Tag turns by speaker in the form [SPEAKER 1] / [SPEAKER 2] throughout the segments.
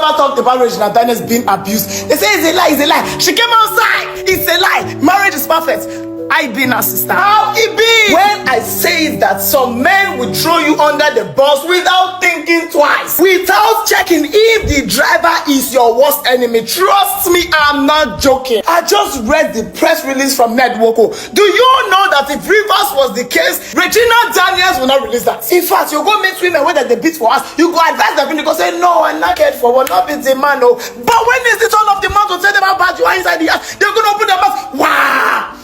[SPEAKER 1] ever talked about Regina Daniels being abused? They say it's a lie, it's a lie. She came outside. It's a lie. Marriage is perfect. I be her sister. How it be? When I say that some men will throw you under the bus without thinking twice, without checking if the driver is your worst enemy. Trust me, I'm not joking. I just read the press release from Ned Woko. Do you know that if Rivers was the case, Regina Daniels will not release that? In fact, you go meet women where they beat for us, you go advise them, you go say, no, I'm not cared for, we're not beat the man, no. But when is the turn of the man to tell them how bad you are inside the house? They're gonna open their mouth. Wow!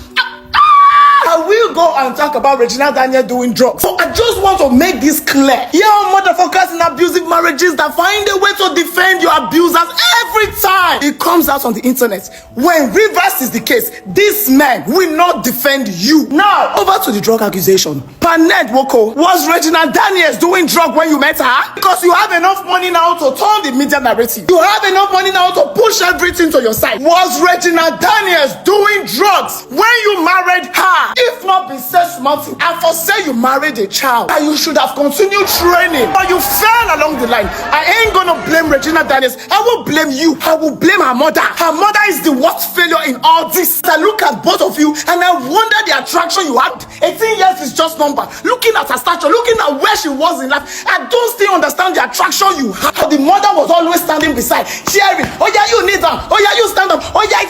[SPEAKER 1] I will go and talk about Regina Daniel doing drugs. So I just want to make this clear. Young motherfuckers in abusive marriages that find a way to defend your abusers every time it comes out on the internet. When reverse is the case, this man will not defend you. Now, over to the drug accusation. Panet Woko, was Regina Daniels doing drug when you met her? Because you have enough money now to turn the media narrative. You have enough money now to push everything to your side. Was Regina Daniels doing drugs when you married her? If not be such mountain, and for say you married a child, and you should have continued training, but you fell along the line. I ain't gonna blame Regina Daniels. I will blame you. I will blame her mother. Her mother is the worst failure in all this. I look at both of you and I wonder the attraction you had. 18 years is just number. Looking at her stature, looking at where she was in life, I don't still understand the attraction you had. The mother was always standing beside, cheering. Oh yeah, you need them. Oh yeah, you stand up. Oh yeah.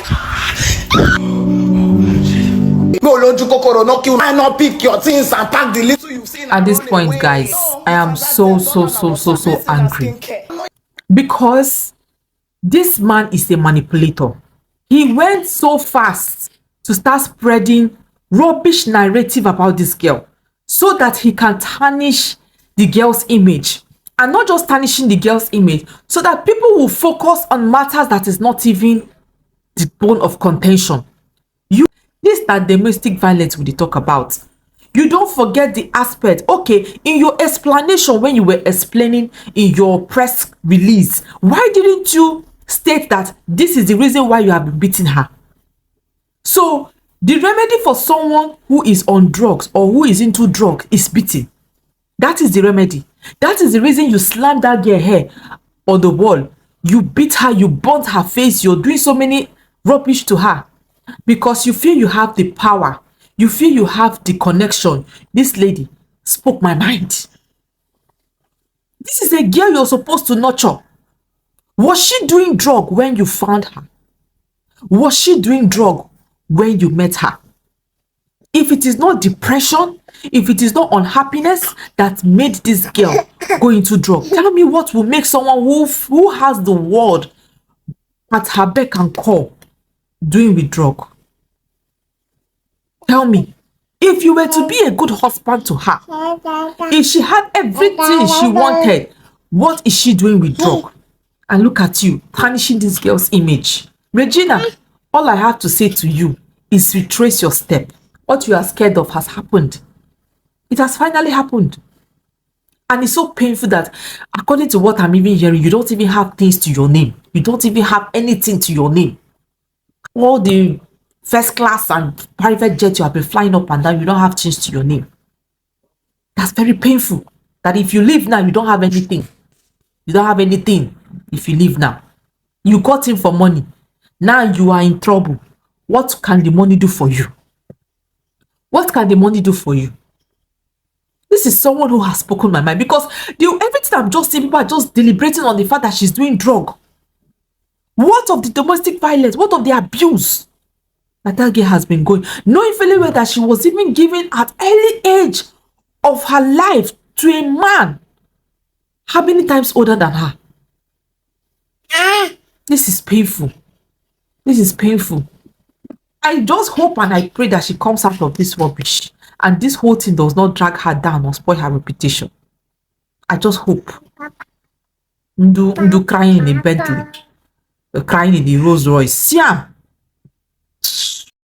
[SPEAKER 1] Not pick your things and pack the little you've seen.
[SPEAKER 2] At this point, guys, I am so angry because this man is a manipulator. He went so fast to start spreading rubbish narrative about this girl so that he can tarnish the girl's image, and not just tarnishing the girl's image, so that people will focus on matters that is not even the bone of contention. This that domestic violence we talk about. You don't forget the aspect. Okay, in your explanation, when you were explaining in your press release, why didn't you state that this is the reason why you have been beating her? So the remedy for someone who is on drugs or who is into drugs is beating. That is the remedy. That is the reason you slammed that girl hair on the wall. You beat her, you burnt her face, you're doing so many rubbish to her. Because you feel you have the power, you feel you have the connection. This lady spoke my mind. This is a girl you're supposed to nurture. Was she doing drug when you found her? Was she doing drug when you met her? If it is not depression, if it is not unhappiness that made this girl go into drug, tell me what will make someone who has the world at her beck and call doing with drug. Tell me, if you were to be a good husband to her, if she had everything she wanted, what is she doing with drug? And look at you, tarnishing this girl's image. Regina, all I have to say to you is retrace your step. What you are scared of has happened. It has finally happened. And it's so painful that, according to what I'm even hearing, you don't even have things to your name. You don't even have anything to your name. All the first class and private jet you have been flying up and down, you don't have things to your name. That's very painful. That if you leave now, you don't have anything. You don't have anything if you leave now. You got in for money. Now you are in trouble. What can the money do for you? What can the money do for you? This is someone who has spoken my mind, because everything I'm just seeing, people are just deliberating on the fact that she's doing drug. What of the domestic violence? What of the abuse that girl has been going? Knowing fully well that she was even given at early age of her life to a man how many times older than her? This is painful. This is painful. I just hope and I pray that she comes out of this rubbish and this whole thing does not drag her down or spoil her reputation. I just hope. Ndu crying in a Bentley. Crying in the Rolls Royce. Yeah.